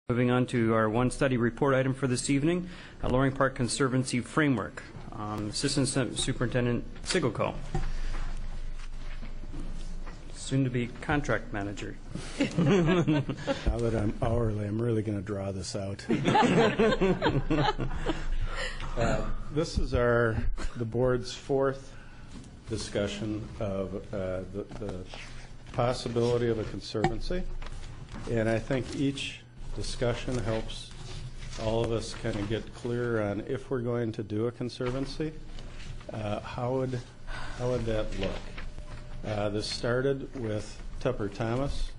Moving on to our one study report item for this evening, Loring Park Conservancy Framework. Assistant Superintendent Sigelko. Soon to be contract manager. Now that I'm hourly, I'm really going to draw this out. This is the board's fourth discussion of the possibility of a conservancy, and I think each discussion helps all of us kind of get clear on if we're going to do a conservancy, how would that look? This started with Tupper Thomas,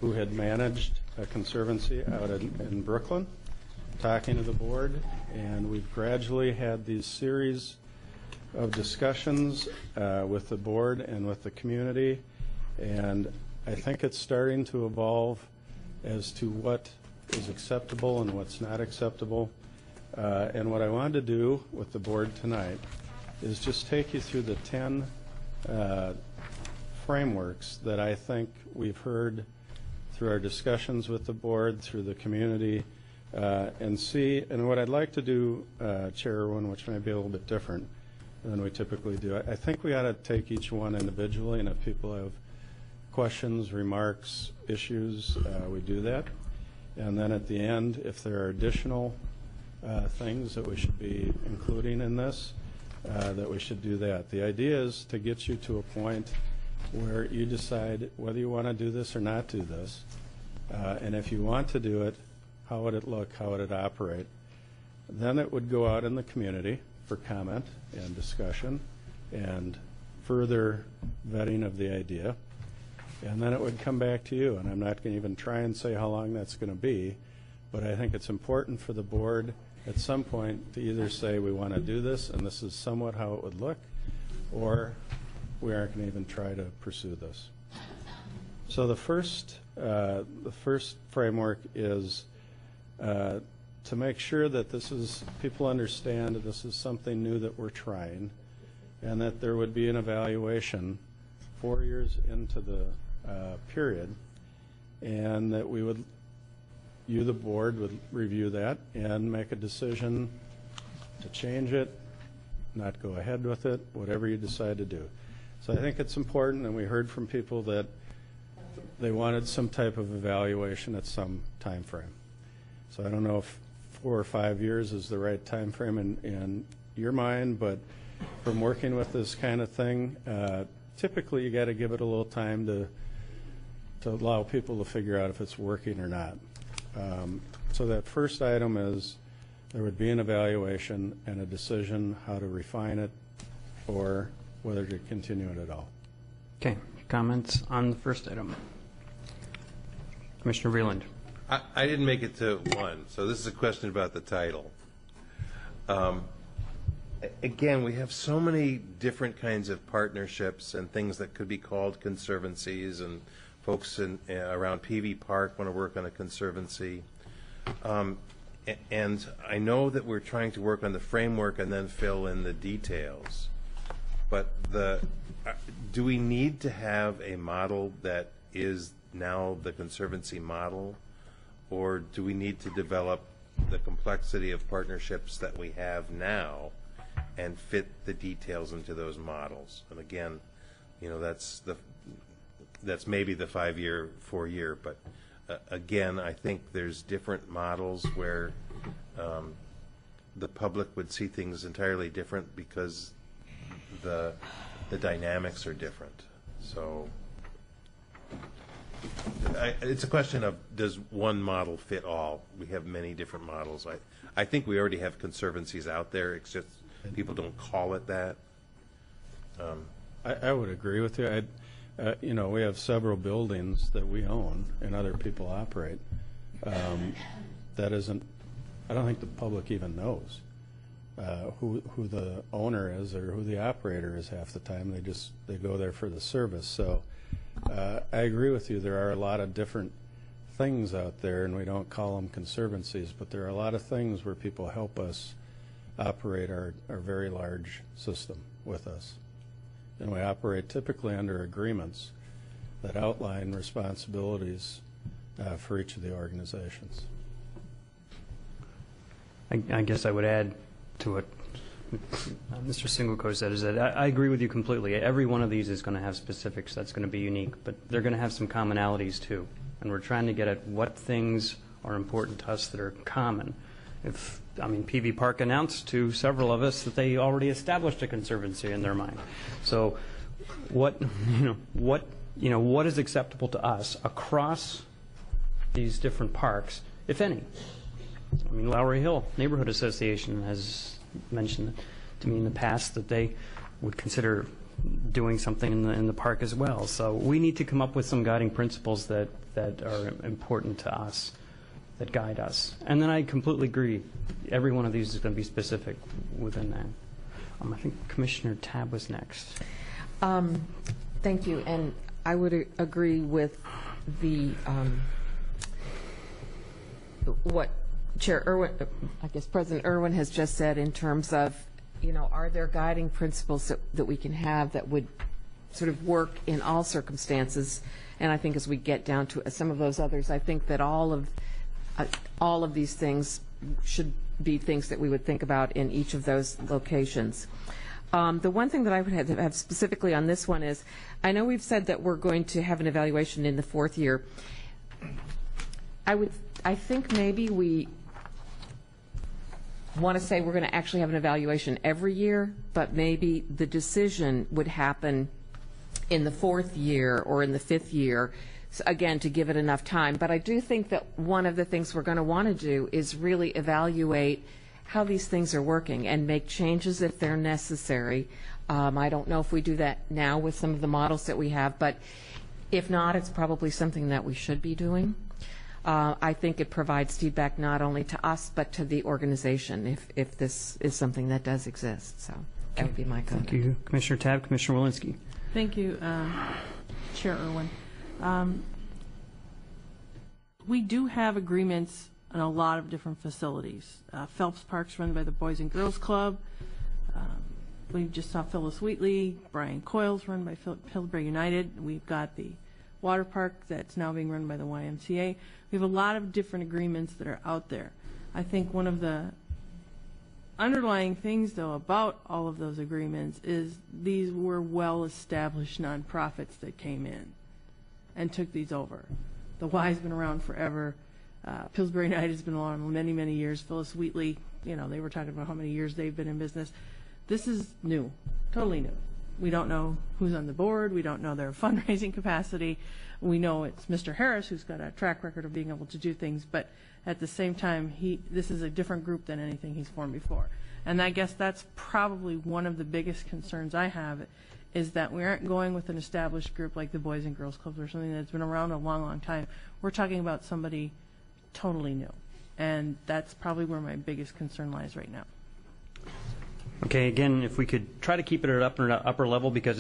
who had managed a conservancy out in Brooklyn, talking to the board, and we've gradually had these series of discussions with the board and with the community, and I think it's starting to evolve as to what is acceptable and what's not acceptable. And what I wanted to do with the board tonight is just take you through the 10 frameworks that I think we've heard through our discussions with the board, through the community, and see. And what I'd like to do, Chair Irwin, which may be a little bit different than we typically do, I think we ought to take each one individually, and if people have questions, remarks, issues, we do that. And then at the end, if there are additional things that we should be including in this, that we should do that. The idea is to get you to a point where you decide whether you want to do this or not do this. And if you want to do it, how would it look? How would it operate? Then it would go out in the community for comment and discussion and further vetting of the idea. And then it would come back to you. And I'm not going to even try and say how long that's going to be, but I think it's important for the board at some point to either say we want to do this and this is somewhat how it would look, or we aren't going to even try to pursue this. So the first framework is to make sure that people understand that this is something new that we're trying, and that there would be an evaluation 4 years into the period, and that you, the board, would review that and make a decision to change it, not go ahead with it, whatever you decide to do. So I think it's important, and we heard from people that they wanted some type of evaluation at some time frame. So I don't know if 4 or 5 years is the right time frame in your mind, but from working with this kind of thing, typically you got to give it a little time to allow people to figure out if it's working or not. So that first item is there would be an evaluation and a decision how to refine it or whether to continue it at all. Okay, comments on the first item? Commissioner Vreeland. I didn't make it to one, so this is a question about the title. Again, we have so many different kinds of partnerships and things that could be called conservancies, and folks around PV Park want to work on a conservancy. And I know that we're trying to work on the framework and then fill in the details. But do we need to have a model that is now the conservancy model, or do we need to develop the complexity of partnerships that we have now and fit the details into those models? And again, you know, that's maybe the 5-year, 4-year, but again, I think there's different models where the public would see things entirely different because the dynamics are different. So it's a question of, does one model fit all? We have many different models. I think we already have conservancies out there. It's just people don't call it that. I would agree with you. You know, we have several buildings that we own and other people operate. That isn't, I don't think the public even knows who the owner is or who the operator is half the time. They go there for the service. So I agree with you. There are a lot of different things out there, and we don't call them conservancies, but there are a lot of things where people help us operate our very large system with us. And we operate typically under agreements that outline responsibilities for each of the organizations. I guess I would add to what Mr. Singleco said, is that I agree with you completely. Every one of these is going to have specifics that's going to be unique, but they're going to have some commonalities too. And we're trying to get at what things are important to us that are common. PV Park announced to several of us that they already established a conservancy in their mind. So what is acceptable to us across these different parks, if any? Lowry Hill Neighborhood Association has mentioned to me in the past that they would consider doing something in the park as well. So we need to come up with some guiding principles that are important to us, that guide us. And then I completely agree. Every one of these is going to be specific within that. I think Commissioner Tabb was next. Thank you. And I would agree with the what Chair Irwin, I guess President Irwin has just said in terms of, are there guiding principles that we can have that would sort of work in all circumstances? And I think as we get down to some of those others, I think that all of these things should be things that we would think about in each of those locations. The one thing that I would have specifically on this one is, I know we've said that we're going to have an evaluation in the 4th year. I think maybe we want to say we're going to actually have an evaluation every year, but maybe the decision would happen in the 4th year or in the 5th year, so again, to give it enough time. But I do think that one of the things we're going to want to do is really evaluate how these things are working and make changes if they're necessary. I don't know if we do that now with some of the models that we have, but if not, it's probably something that we should be doing. I think it provides feedback not only to us but to the organization if this is something that does exist. So that would be my comment. Thank you, Commissioner Tabb. Commissioner Walensky. Thank you, Chair Irwin. We do have agreements on a lot of different facilities. Phelps Park's run by the Boys and Girls Club. We just saw Phyllis Wheatley. Brian Coyle's run by Pillsbury United. We've got the water park that's now being run by the YMCA. We have a lot of different agreements that are out there. I think one of the underlying things, though, about all of those agreements is these were well-established nonprofits that came in and took these over. The Y's been around forever. Pillsbury United has been around many, many years. Phyllis Wheatley, they were talking about how many years they've been in business. This is new, totally new. We don't know who's on the board. We don't know their fundraising capacity. We know it's Mr. Harris who's got a track record of being able to do things, but at the same time, this is a different group than anything he's formed before. And I guess that's probably one of the biggest concerns I have, is that we aren't going with an established group like the Boys and Girls Clubs or something that's been around a long, long time. We're talking about somebody totally new. And that's probably where my biggest concern lies right now. Okay, again, if we could try to keep it at upper level, because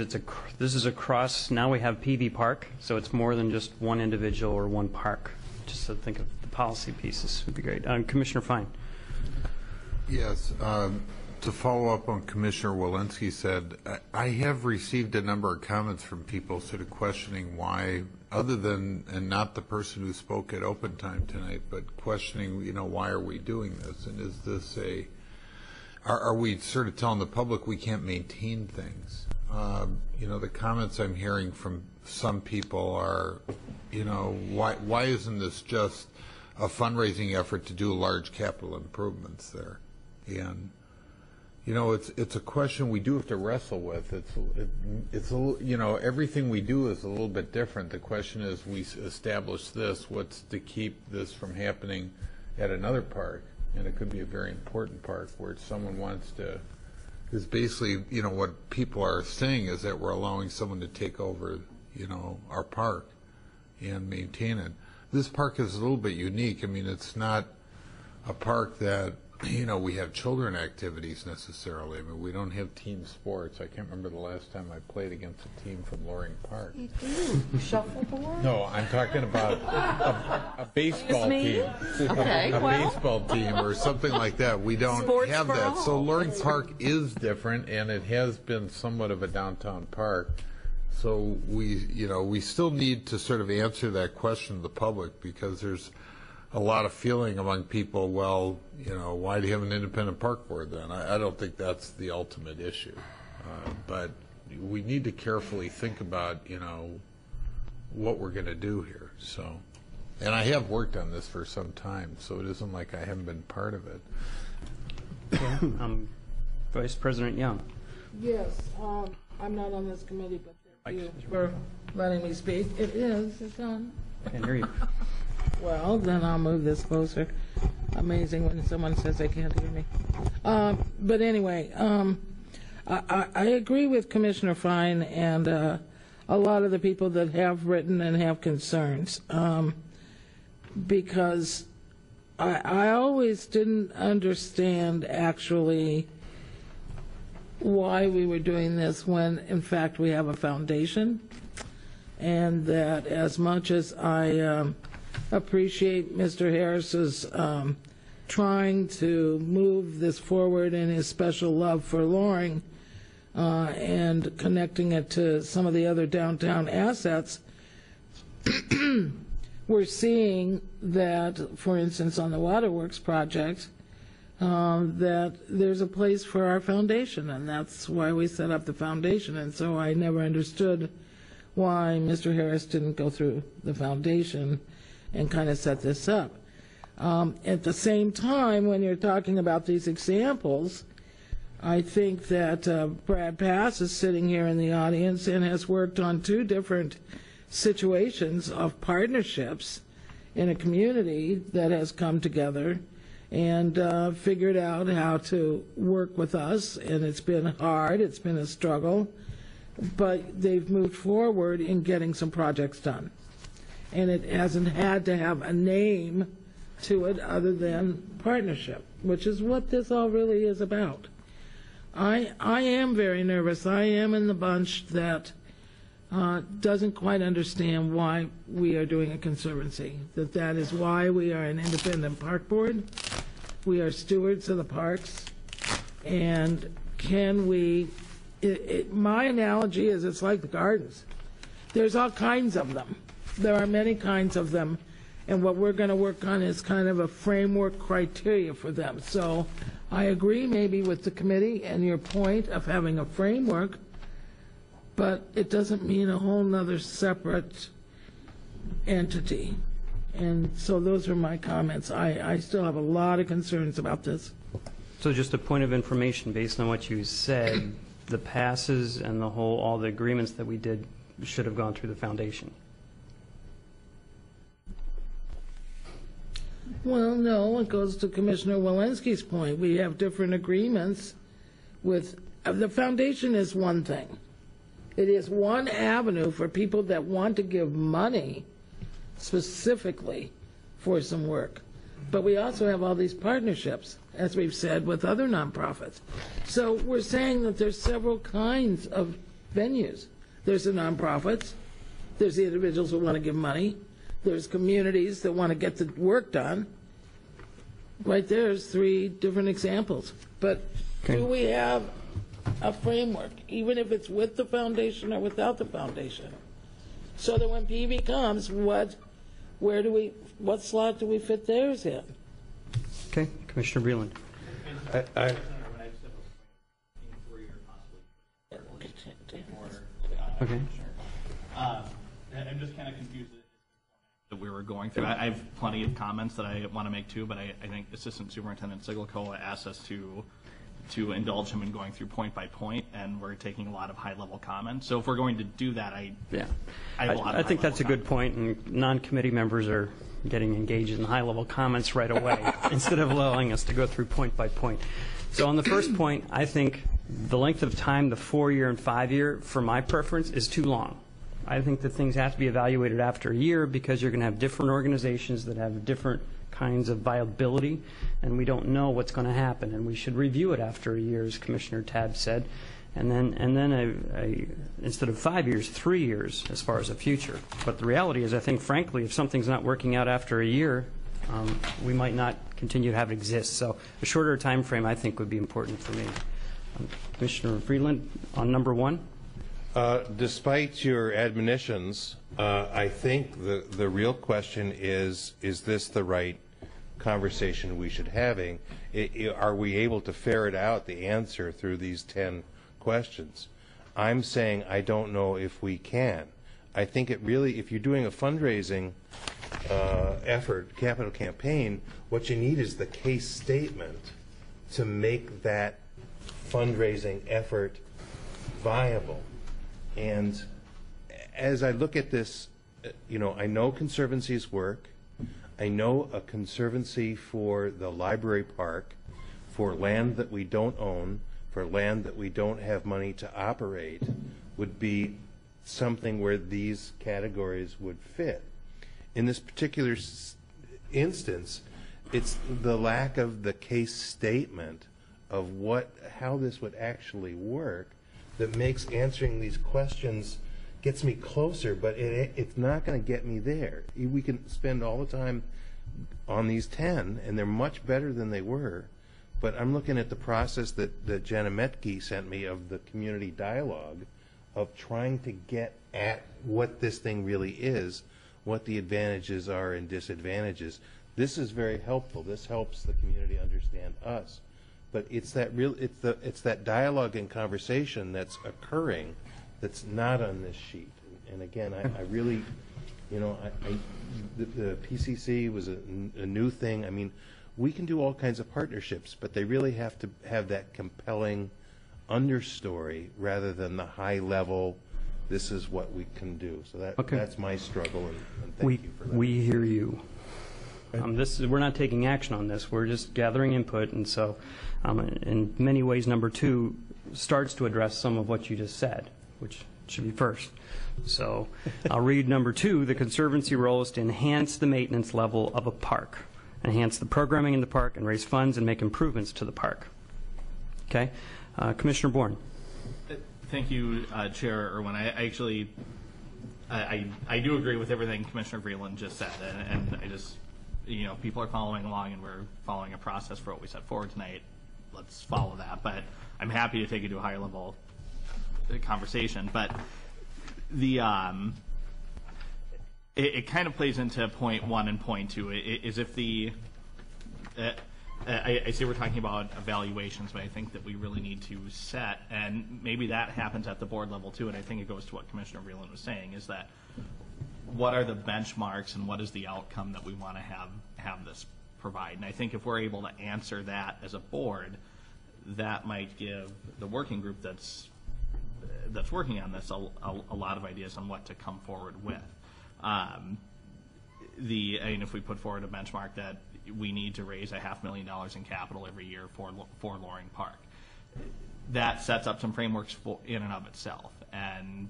this is across, now we have PV Park, so it's more than just one individual or one park. Just to think of the policy pieces would be great. Commissioner Fine. Yes, to follow up on Commissioner Walensky said, I have received a number of comments from people sort of questioning why, other than, and not the person who spoke at open time tonight, but questioning, why are we doing this? And is this are we sort of telling the public we can't maintain things? The comments I'm hearing from some people are, why isn't this just a fundraising effort to do large capital improvements there? And, it's a question we do have to wrestle with. It's everything we do is a little bit different. The question is, we establish this, what's to keep this from happening at another park? And it could be a very important park where someone wants to, because basically, what people are saying is that we're allowing someone to take over, our park and maintain it. This park is a little bit unique. I mean, it's not a park that, we have children activities necessarily. I mean, we don't have team sports. I can't remember the last time I played against a team from Loring Park. You do? Shuffleboard? No, I'm talking about a baseball team. Okay, a baseball team or something like that. We don't Sports have for that. all. So Loring Park is different, and it has been somewhat of a downtown park. So we still need to sort of answer that question to the public, because there's a lot of feeling among people, well, why do you have an independent park board then? I don't think that's the ultimate issue. But we need to carefully think about, what we're going to do here. So, and I have worked on this for some time, so it isn't like I haven't been part of it. Vice President Young. Yes, I'm not on this committee, but thank you for letting me speak. It's on. Can't hear you. Well, then I'll move this closer. Amazing when someone says they can't hear me. But anyway, I agree with Commissioner Fine and a lot of the people that have written and have concerns, because I always didn't understand actually why we were doing this when, in fact, we have a foundation, and that as much as I appreciate Mr. Harris's trying to move this forward and his special love for Loring and connecting it to some of the other downtown assets, we're seeing that, for instance, on the Waterworks project, that there's a place for our foundation, and that's why we set up the foundation. And so I never understood why Mr. Harris didn't go through the foundation and kind of set this up. At the same time, when you're talking about these examples, I think that Brad Pass is sitting here in the audience and has worked on 2 different situations of partnerships in a community that has come together and figured out how to work with us, and it's been hard, it's been a struggle, but they've moved forward in getting some projects done. And it hasn't had to have a name to it other than partnership, which is what this all really is about. I am very nervous. I am in the bunch that doesn't quite understand why we are doing a conservancy, that is why we are an independent park board. We are stewards of the parks, and can we, my analogy is it's like the gardens. There's all kinds of them. There are many kinds of them, and what we're going to work on is kind of a framework criteria for them. So I agree maybe with the committee and your point of having a framework, but it doesn't mean a whole nother separate entity. And so those are my comments. I still have a lot of concerns about this. So just a point of information based on what you said, the passes and all the agreements that we did should have gone through the foundation. Well, no, it goes to Commissioner Walensky's point. We have different agreements with, the foundation is one thing. It is one avenue for people that want to give money specifically for some work. But we also have all these partnerships, as we've said, with other nonprofits. So we're saying that there's several kinds of venues. There's the nonprofits, there's the individuals who want to give money, there's communities that want to get the work done. Right there's 3 different examples. But do we have a framework, even if it's with the foundation or without the foundation, so that when PV comes, what slot do we fit theirs in? Okay, Commissioner Breland. Okay. I'm just kind of confused that we were going through. I have plenty of comments that I want to make too, but I think Assistant Superintendent Siglakoa asked us to indulge him in going through point by point, and we're taking a lot of high-level comments. So if we're going to do that, I think that's a good point, and non-committee members are getting engaged in high-level comments right away instead of allowing us to go through point by point. So on the first point, I think the length of time, the 4-year and 5-year, for my preference, is too long. I think that things have to be evaluated after a year because you're going to have different organizations that have different kinds of viability, and we don't know what's going to happen, and we should review it after a year, as Commissioner Tabb said, and then instead of 5 years, 3 years as far as the future. But the reality is, I think, frankly, if something's not working out after a year, we might not continue to have it exist. So a shorter time frame, I think, would be important for me. Commissioner Freeland, on number 1. Despite your admonitions, I think the real question is this the right conversation we should having? Are we able to ferret out the answer through these 10 questions? I'm saying I don't know if we can. I think it really, if you're doing a fundraising effort, capital campaign, what you need is the case statement to make that fundraising effort viable. And as I look at this, I know Conservancy's work. I know a Conservancy for the library park, for land that we don't own, for land that we don't have money to operate, would be something where these categories would fit. In this particular instance, it's the lack of the case statement of how this would actually work that makes answering these questions, gets me closer, but it's not going to get me there. We can spend all the time on these 10, and they're much better than they were, but I'm looking at the process that Jenna Metke sent me of the community dialogue, of trying to get at what this thing really is, what the advantages are and disadvantages. This is very helpful. This helps the community understand us. But it's that dialogue and conversation that's occurring that's not on this sheet. And again, I really, the PCC was a new thing. I mean, we can do all kinds of partnerships, but they really have to have that compelling understory rather than the high level, this is what we can do. So that's my struggle, and thank you for that. We hear you. We're not taking action on this. We're just gathering input, and so in many ways, number 2 starts to address some of what you just said, which should be first. So I'll read number 2. The Conservancy role is to enhance the maintenance level of a park, enhance the programming in the park, and raise funds and make improvements to the park. Okay? Commissioner Bourne. Thank you, Chair Irwin. I do agree with everything Commissioner Vreeland just said, and I just, people are following along, and we're following a process for what we set forward tonight. Let's follow that. But I'm happy to take it to a higher level conversation. But the it kind of plays into point 1 and point 2. Is if the I say we're talking about evaluations, but I think that we really need to set, and maybe that happens at the board level too, and I think it goes to what Commissioner Vreeland was saying, is that what are the benchmarks and what is the outcome that we want to have this provide? And I think if we're able to answer that as a board, that might give the working group that's working on this a lot of ideas on what to come forward with. If we put forward a benchmark that we need to raise $500,000 in capital every year for Loring Park, that sets up some frameworks in and of itself, and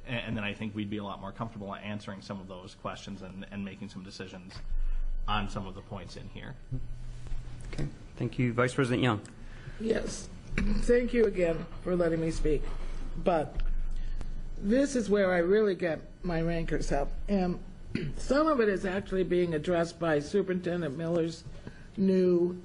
then I think we'd be a lot more comfortable answering some of those questions and making some decisions on some of the points in here. Okay, thank you. Vice President Young. Yes, thank you again for letting me speak. But this is where I really get my rankers up. And some of it is actually being addressed by Superintendent Miller's new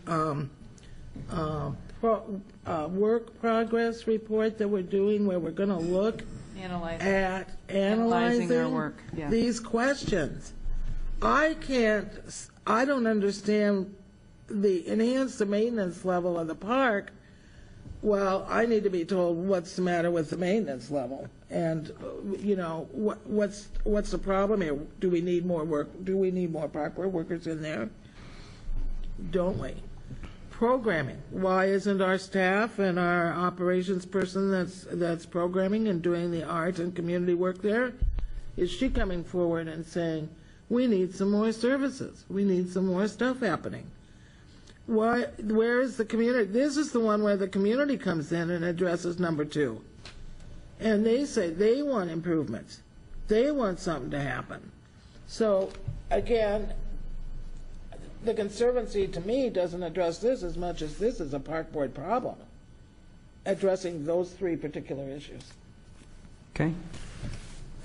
work progress report that we're doing, where we're going to look at analyzing our work. Yeah. These questions. I don't understand the enhance the maintenance level of the park. Well, I need to be told what's the matter with the maintenance level, and what's the problem here? Do we need more work? Do we need more park workers in there? Don't we? Programming. Why isn't our staff and our operations person that's programming and doing the art and community work there? Is she coming forward and saying, we need some more services, we need some more stuff happening? Where is the community? This is the one where the community comes in and addresses number 2. And they say they want improvements. They want something to happen. So, again, the Conservancy, to me, doesn't address this as much as this is a park board problem, addressing those 3 particular issues. Okay.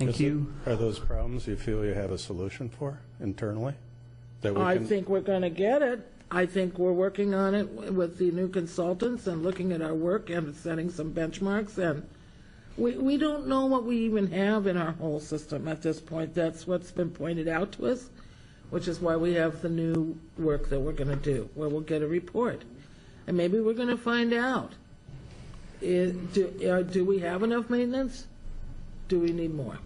Thank you. Are those problems you feel you have a solution for internally? I think we're going to get it. I think we're working on it with the new consultants and looking at our work and setting some benchmarks. And We don't know what we even have in our whole system at this point. That's what's been pointed out to us, which is why we have the new work that we're going to do, where we'll get a report. And maybe we're going to find out, do we have enough maintenance? Do we need more?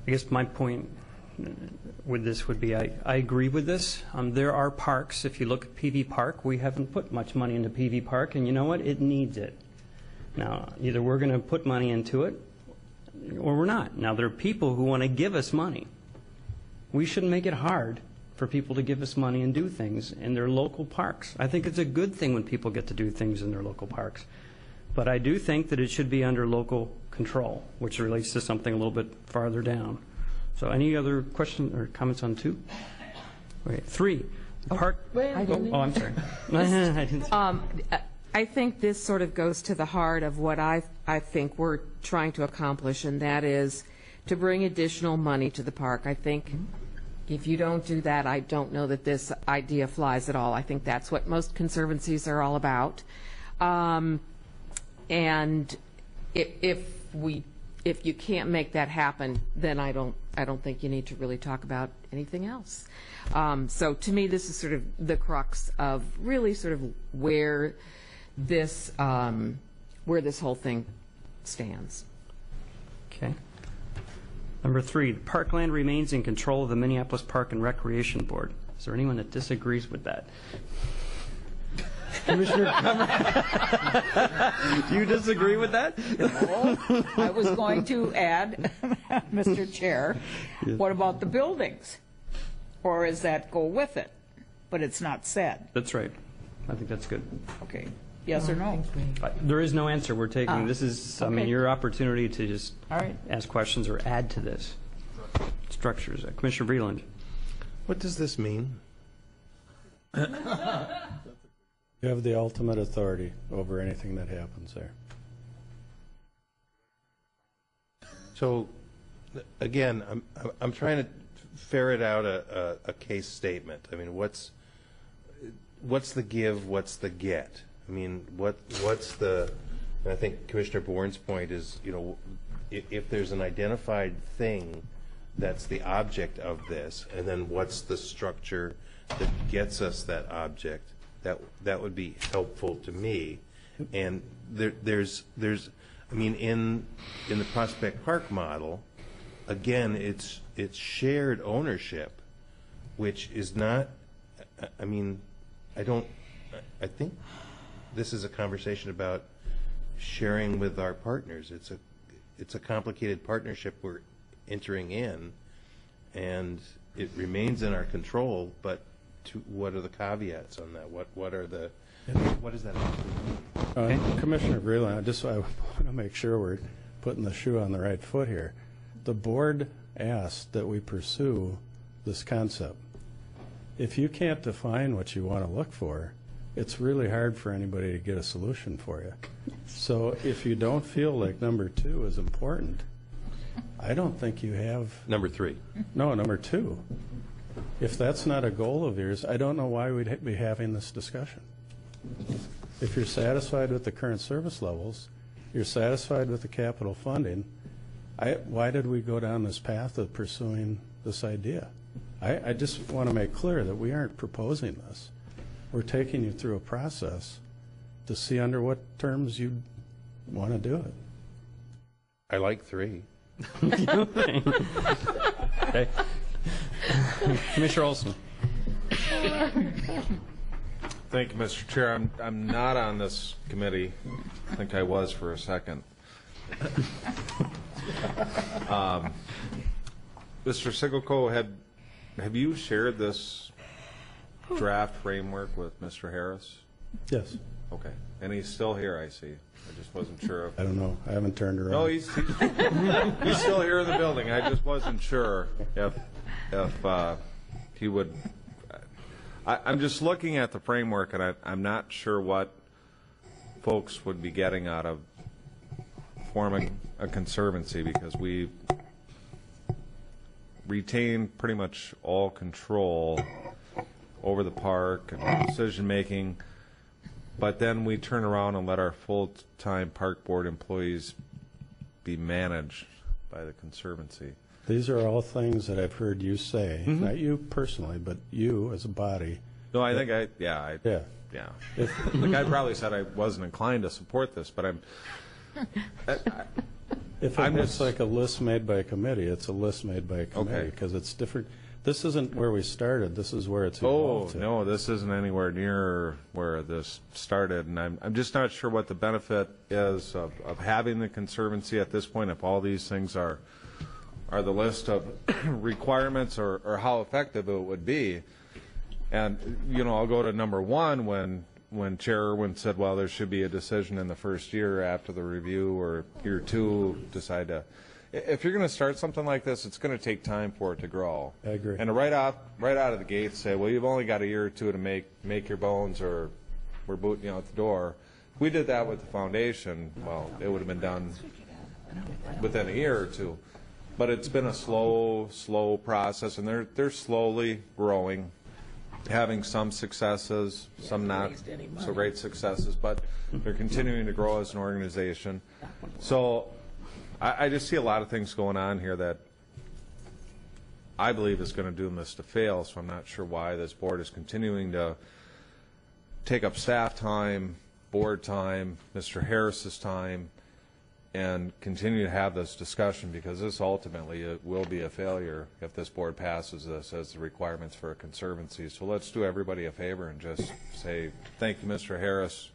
I guess my point with this would be I agree with this. There are parks. If you look at PV Park, we haven't put much money into PV Park, and you know what? It needs it. Now, either we're going to put money into it or we're not. Now, there are people who want to give us money. We shouldn't make it hard for people to give us money and do things in their local parks. I think it's a good thing when people get to do things in their local parks. But I do think that it should be under local control, which relates to something a little bit farther down. So any other questions or comments on 2? Okay, 3. The park. I'm sorry. I didn't I think this sort of goes to the heart of what I think we're trying to accomplish, and that is to bring additional money to the park. I think if you don't do that, I don't know that this idea flies at all. I think that's what most conservancies are all about. And if you can't make that happen, then I don't think you need to really talk about anything else. So to me, this is sort of the crux of really sort of where this whole thing stands. Okay. Number 3, the parkland remains in control of the Minneapolis Park and Recreation Board. Is there anyone that disagrees with that? Commissioner Cummer? Do you disagree with that? No, I was going to add, Mr. Chair, what about the buildings? Or does that go with it? But it's not said. That's right. I think that's good. Okay. Yes or no? There is no answer we're taking. This is, I mean, okay. your opportunity to just All right. ask questions or add to this. Structures. Commissioner Vreeland. What does this mean? You have the ultimate authority over anything that happens there. So, again, I'm trying to ferret out a case statement. I mean, what's the give? What's the get? I mean, what's the? And I think Commissioner Bourne's point is, you know, if there's an identified thing that's the object of this, and then what's the structure that gets us that object? That would be helpful to me. And there's I mean, in the Prospect Park model, again, it's shared ownership, which is not. I mean, I think this is a conversation about sharing with our partners. It's a complicated partnership we're entering in, and it remains in our control. But what are the caveats on that? What does that include? Commissioner Vreeland, I want to make sure we're putting the shoe on the right foot here. The board asked that we pursue this concept. If you can't define what you want to look for, it's really hard for anybody to get a solution for you. So if you don't feel like number 2 is important, I don't think you have. Number 3. No, number 2. If that's not a goal of yours, I don't know why we'd be having this discussion. If you're satisfied with the current service levels, you're satisfied with the capital funding, why did we go down this path of pursuing this idea? I just want to make clear that we aren't proposing this. We're taking you through a process to see under what terms you want to do it. I like 3. Okay. Commissioner Olson. Thank you, Mr. Chair. I'm not on this committee. I think I was for a second. Mr. Siggelko, have you shared this draft framework with Mr. Harris? Yes. Okay. And he's still here, I see. I just wasn't sure if... I don't know. I haven't turned around. No, he's still here in the building. I just wasn't sure if he would... I'm just looking at the framework, and I'm not sure what folks would be getting out of forming a conservancy, because we retain pretty much all control over the park and decision-making, but then we turn around and let our full-time park board employees be managed by the Conservancy. These are all things that I've heard you say, not you personally, but you as a body. No, I think yeah. Like I probably said I wasn't inclined to support this, but I'm. If it looks like a list made by a committee, it's a list made by a committee Okay. because it's different. This isn't where we started. This is where it's evolved to. No, this isn't anywhere near where this started, and I'm just not sure what the benefit is of having the Conservancy at this point. If all these things are the list of requirements or how effective it would be. And, I'll go to number one when Chair Irwin said, well, there should be a decision in the first year after the review or year two, decide to. If you're going to start something like this, it's going to take time for it to grow. I agree. And to right out of the gate say, well, you've only got a year or two to make your bones or we're booting you out the door. If we did that with the foundation, well, it would have been done within a year or two. But it's been a slow process, and they're slowly growing, having some successes, some not so great successes, but they're continuing to grow as an organization. So I just see a lot of things going on here that I believe is going to doom this to fail, so I'm not sure why this board is continuing to take up staff time, board time, Mr. Harris's time, and continue to have this discussion, because this ultimately it will be a failure if this board passes this as the requirements for a Conservancy. So let's do everybody a favor and just say, thank you, Mr. Harris.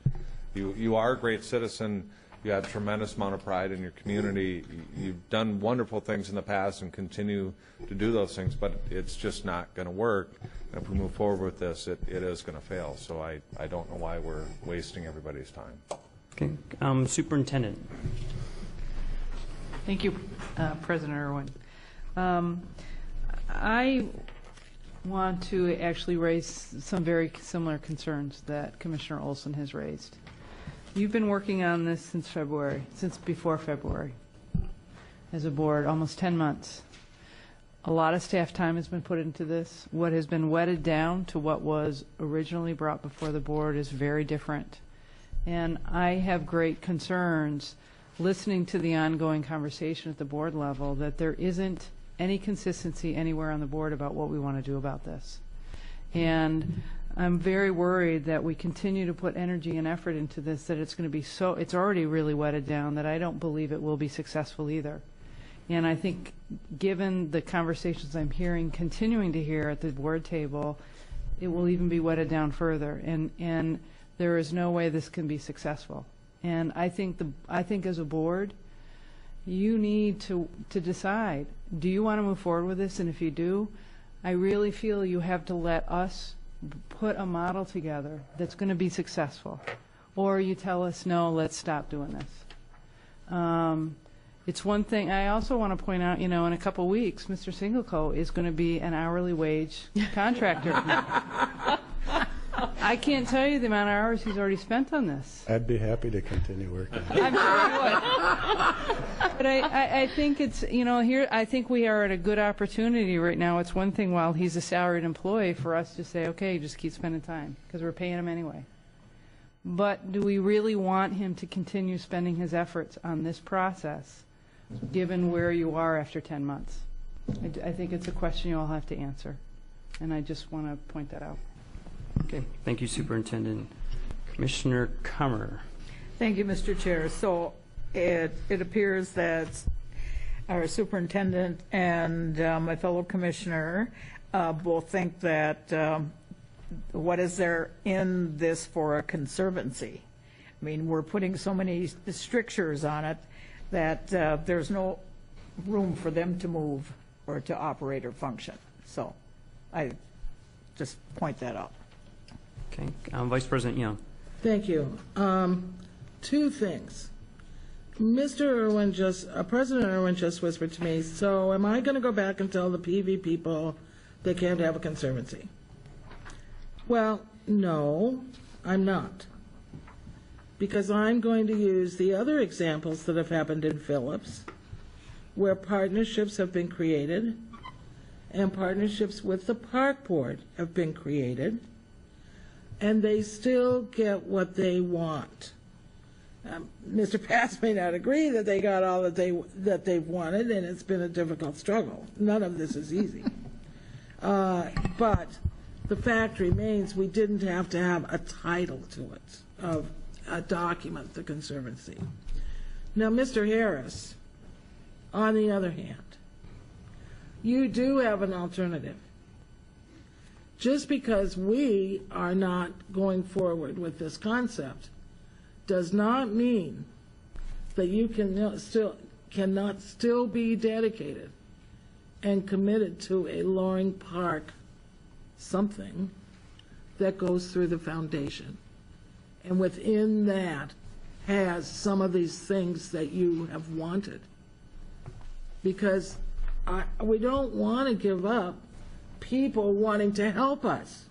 You are a great citizen. You have a tremendous amount of pride in your community. You've done wonderful things in the past and continue to do those things, but it's just not going to work. And if we move forward with this, it is going to fail. So I don't know why we're wasting everybody's time. Okay. Superintendent. Thank you, President Irwin. I want to actually raise some very similar concerns that Commissioner Olson has raised. You've been working on this since before February, as a board, almost 10 months. A lot of staff time has been put into this. What has been wetted down to what was originally brought before the board is very different. And I have great concerns listening to the ongoing conversation at the board level that there isn't any consistency anywhere on the board about what we want to do about this. And I'm very worried that we continue to put energy and effort into this, that it's going to be it's already really wetted down, that I don't believe it will be successful either. And I think given the conversations I'm continuing to hear at the board table, it will even be wetted down further. And there is no way this can be successful. And I think as a board, you need to decide, do you want to move forward with this? And if you do, I really feel you have to let us put a model together that's going to be successful. Or you tell us, no, let's stop doing this. It's one thing. I also want to point out, in a couple weeks, Mr. Singleco is going to be an hourly wage contractor. I can't tell you the amount of hours he's already spent on this. I'd be happy to continue working. I'm sure you would. But I think it's, here, I think we are at a good opportunity right now. It's one thing while he's a salaried employee for us to say, okay, just keep spending time, because we're paying him anyway. But do we really want him to continue spending his efforts on this process, given where you are after 10 months? I think it's a question you all have to answer. And I just want to point that out. Okay. Thank you, Superintendent. Commissioner Kummer. Thank you, Mr. Chair. So it appears that our superintendent and my fellow commissioner both think that what is there in this for a conservancy? I mean, we're putting so many strictures on it that there's no room for them to move or to operate or function. So I just point that out. Okay. Vice President Young. Thank you. Two things. President Irwin just whispered to me, so am I going to go back and tell the PV people they can't have a conservancy? Well, no, I'm not. Because I'm going to use the other examples that have happened in Phillips, where partnerships have been created, and partnerships with the park board have been created, and they still get what they want. Mr. Pass may not agree that they got all that they've wanted, and it's been a difficult struggle. None of this is easy. But the fact remains we didn't have to have a title to it, of a document, the Conservancy. Now, Mr. Harris, on the other hand, you do have an alternative. Just because we are not going forward with this concept does not mean that you cannot still be dedicated and committed to a Loring Park something that goes through the foundation. And within that has some of these things that you have wanted. Because we don't want to give up people wanting to help us,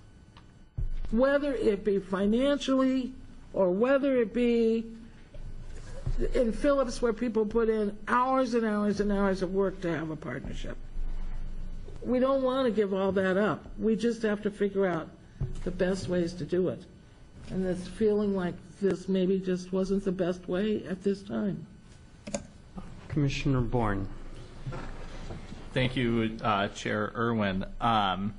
whether it be financially or whether it be in Phillips where people put in hours and hours and hours of work to have a partnership. We don't want to give all that up. We just have to figure out the best ways to do it. And this feeling like this maybe just wasn't the best way at this time. Commissioner Bourne. Thank you, Chair Irwin. To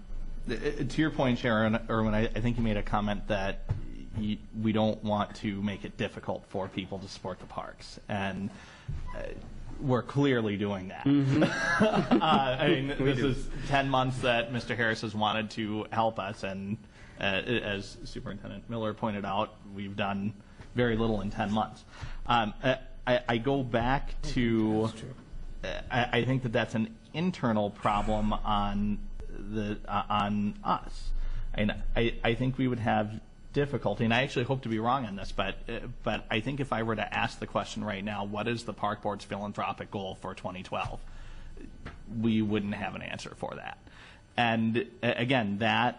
your point, Chair Irwin, I think you made a comment that we don't want to make it difficult for people to support the parks, and we're clearly doing that. Mm-hmm. I mean, this is 10 months that Mr. Harris has wanted to help us, and as Superintendent Miller pointed out, we've done very little in 10 months. I go back to, I think that that's an internal problem on us, and I think we would have difficulty, and I actually hope to be wrong on this, but I think if I were to ask the question right now, what is the Park Board's philanthropic goal for 2012, we wouldn't have an answer for that. And again, that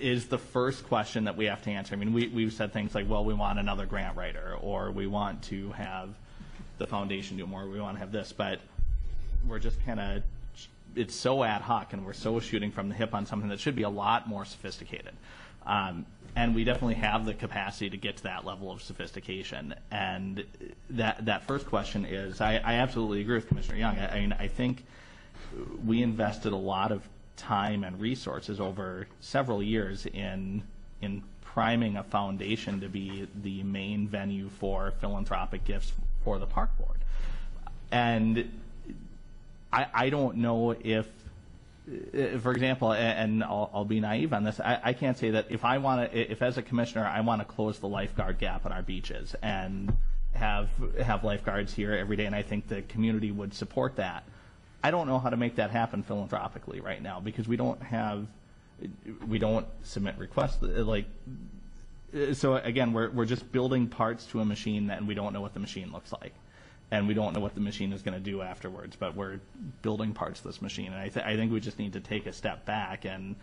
is the first question that we have to answer. I mean, we've said things like, well, we want another grant writer, or we want to have the foundation do more, we want to have this, but we're just kind of, it's so ad hoc, and we're so shooting from the hip on something that should be a lot more sophisticated. And we definitely have the capacity to get to that level of sophistication. And that first question is, I absolutely agree with Commissioner Young. I mean, I think we invested a lot of time and resources over several years in priming a foundation to be the main venue for philanthropic gifts for the Park Board. And I don't know if, for example, and I'll be naive on this, I can't say that if as a commissioner I want to close the lifeguard gap on our beaches and have lifeguards here every day, and I think the community would support that. I don't know how to make that happen philanthropically right now, because we don't submit requests so again, we're just building parts to a machine and we don't know what the machine looks like. And we don't know what the machine is going to do afterwards, but we're building parts of this machine. And I think we just need to take a step back. And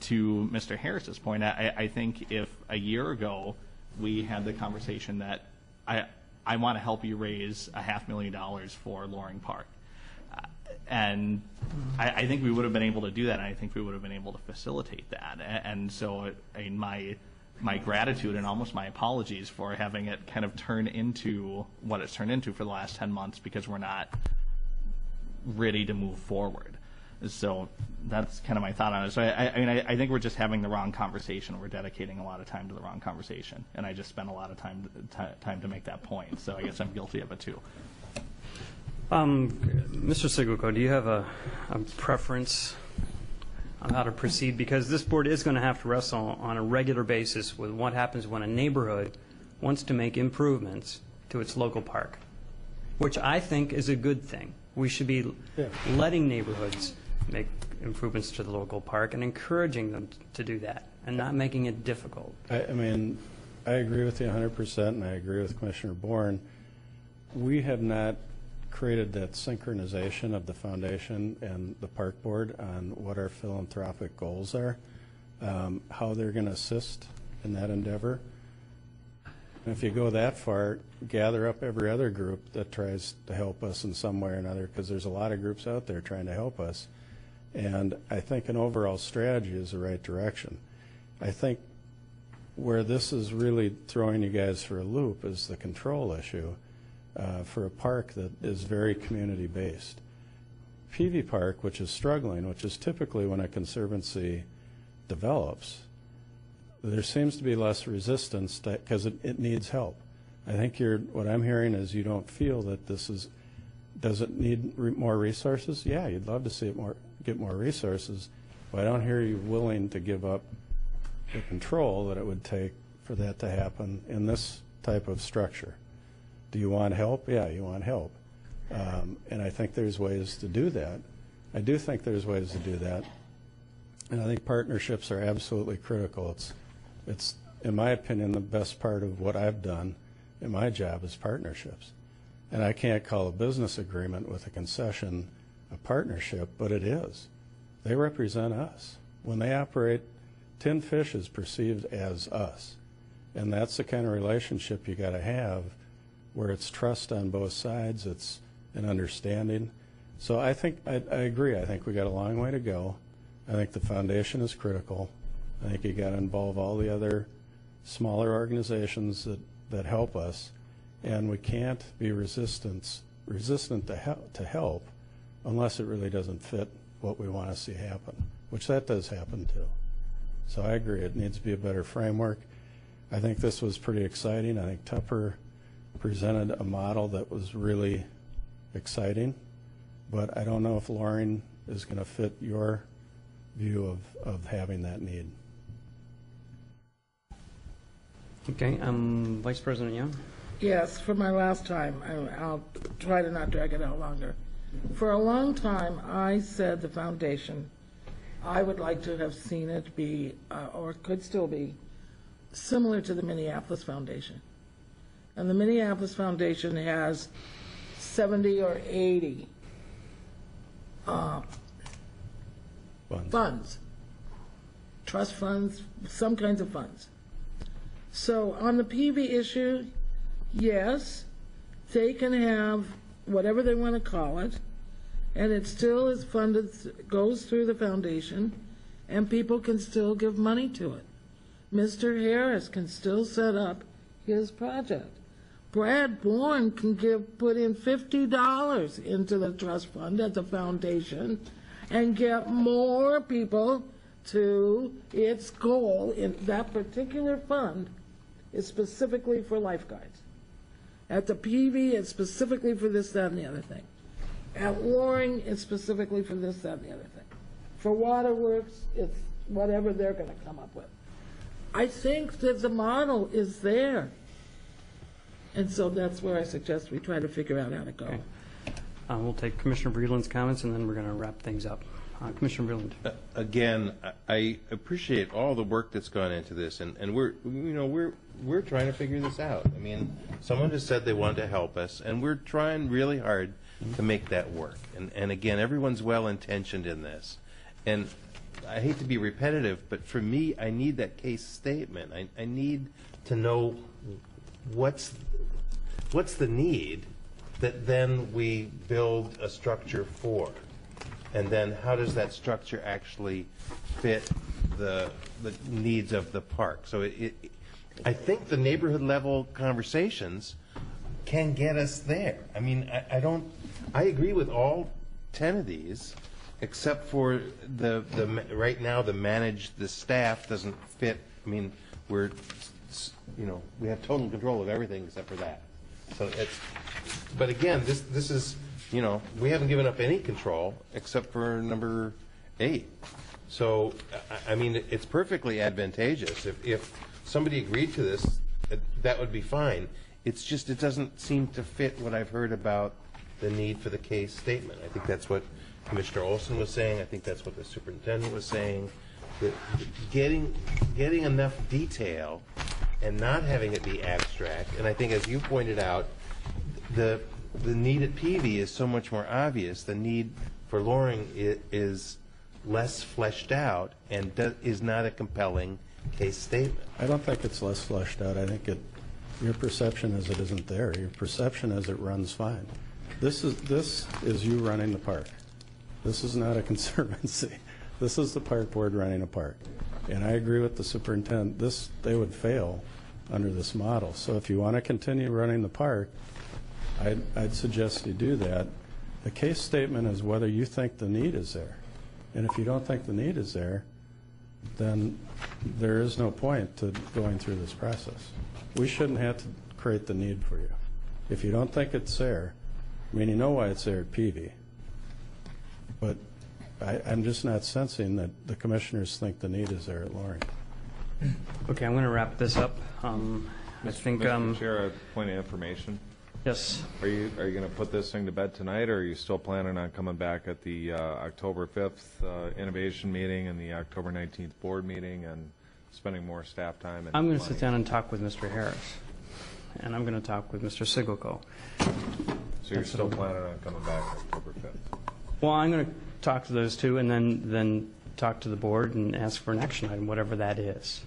to Mr. Harris's point, I think if a year ago we had the conversation that I want to help you raise $500,000 for Loring Park, and I think we would have been able to do that. And I think we would have been able to facilitate that. And so, I mean, my gratitude and almost my apologies for having it kind of turn into what it's turned into for the last 10 months, because we're not ready to move forward. So that's kind of my thought on it. So I think we're just having the wrong conversation. We're dedicating a lot of time to the wrong conversation, and I just spent a lot of time to make that point. So I guess I'm guilty of it too. Mr. Sigulko, do you have a preference on how to proceed? Because this board is going to have to wrestle on a regular basis with what happens when a neighborhood wants to make improvements to its local park, which I think is a good thing. We should be letting neighborhoods make improvements to the local park and encouraging them to do that and not making it difficult. I mean, I agree with you 100%, and I agree with Commissioner Bourne. We have not created that synchronization of the foundation and the park board on what our philanthropic goals are, how they're going to assist in that endeavor. And if you go that far, gather up every other group that tries to help us in some way or another, because there's a lot of groups out there trying to help us. And I think an overall strategy is the right direction. I think Where this is really throwing you guys for a loop is the control issue for a park that is very community-based. PV Park, which is struggling, which is typically when a Conservancy develops, there seems to be less resistance because it needs help. I think what I'm hearing is you don't feel that does it need more resources? Yeah, you'd love to see it get more resources, but I don't hear you willing to give up the control that it would take for that to happen in this type of structure. Do you want help? Yeah, you want help. And I think there's ways to do that. I do think there's ways to do that. And I think partnerships are absolutely critical. It's, in my opinion, the best part of what I've done in my job is partnerships. And I can't call a business agreement with a concession a partnership, but it is. They represent us. When they operate, Tin Fish is perceived as us. And that's the kind of relationship you got to have where it's trust on both sides, it's an understanding. So I think, I agree, I think we got a long way to go. I think the foundation is critical. I think you got to involve all the other smaller organizations that help us, and we can't be resistant to help unless it really doesn't fit what we want to see happen, which that does happen too. So I agree, it needs to be a better framework. I think this was pretty exciting. I think Tupper presented a model that was really exciting, but I don't know if Loring is going to fit your view of having that need. Okay, Vice President Young? Yes, for my last time, I'll try to not drag it out longer. For a long time, I said the foundation, I would like to have seen it be, or could still be, similar to the Minneapolis Foundation. And the Minneapolis Foundation has 70 or 80 funds, trust funds, some kinds of funds. So on the PV issue, yes, they can have whatever they want to call it, and it still is funded, goes through the foundation, and people can still give money to it. Mr. Harris can still set up his project. Brad Bourne can put in $50 into the trust fund at the foundation and get more people to its goal. In that particular fund is specifically for lifeguards. At the PV, it's specifically for this, that, and the other thing. At Loring, it's specifically for this, that, and the other thing. For Waterworks, it's whatever they're going to come up with. I think that the model is there. And so that's where I suggest we try to figure out how to go. Okay. We'll take Commissioner Breland's comments, and then we're going to wrap things up. Commissioner Breland. Again, I appreciate all the work that's gone into this, and we're trying to figure this out. I mean, someone has said they want to help us, and we're trying really hard to make that work. And again, everyone's well-intentioned in this. And I hate to be repetitive, but for me, I need that case statement. I need to know what's the need that then we build a structure for. And then how does that structure actually fit the needs of the park? So I think the neighborhood level conversations can get us there. I mean, I agree with all 10 of these, except for the right now the staff doesn't fit. I mean, we have total control of everything except for that. So but again, this is, we haven't given up any control except for number 8. So, I mean, it's perfectly advantageous. If somebody agreed to this, that would be fine. It's just it doesn't seem to fit what I've heard about the need for the case statement. I think that's what Commissioner Olson was saying. I think that's what the superintendent was saying. That getting enough detail and not having it be abstract. And I think, as you pointed out, the need at PV is so much more obvious. The need for Loring is less fleshed out and is not a compelling case statement. I don't think it's less fleshed out. I think your perception is it isn't there. Your perception is it runs fine. This is you running the park. This is not a conservancy. This is the park board running a park. And I agree with the superintendent, they would fail under this model. So if you want to continue running the park, I'd suggest you do that. The case statement is whether you think the need is there. And if you don't think the need is there, then there is no point to going through this process. We shouldn't have to create the need for you. If you don't think it's there, I mean, you know why it's there at Peavy. But I'm just not sensing that the commissioners think the need is there at Loring. Okay, I'm going to wrap this up. I think, Mr. Chair, a point of information. yes, Are you going to put this thing to bed tonight, or are you still planning on coming back at the October 5th innovation meeting and the October 19th board meeting and spending more staff time? And I'm going to money? sit down and talk with Mr. Harris, and I'm going to talk with Mr. Sigelko. So you're still planning on coming back October 5th? Well, I'm going to talk to those two and then talk to the board and ask for an action item, whatever that is.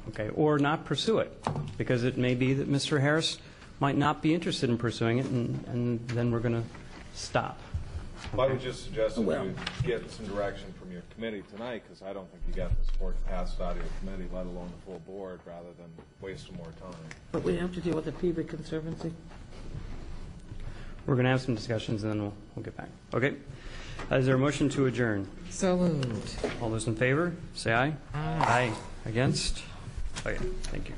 Okay, or not pursue it, because it may be that Mr. Harris might not be interested in pursuing it, and then we're going to stop. Well, I would just suggest that you get some direction from your committee tonight, because I don't think you got the support to pass it out of your committee, let alone the full board, rather than wasting more time. But we have to deal with the Peavy Conservancy. We're going to have some discussions, and then we'll get back. Okay? Is there a motion to adjourn? So moved. All those in favor, say aye. Aye. Against? Okay, thank you.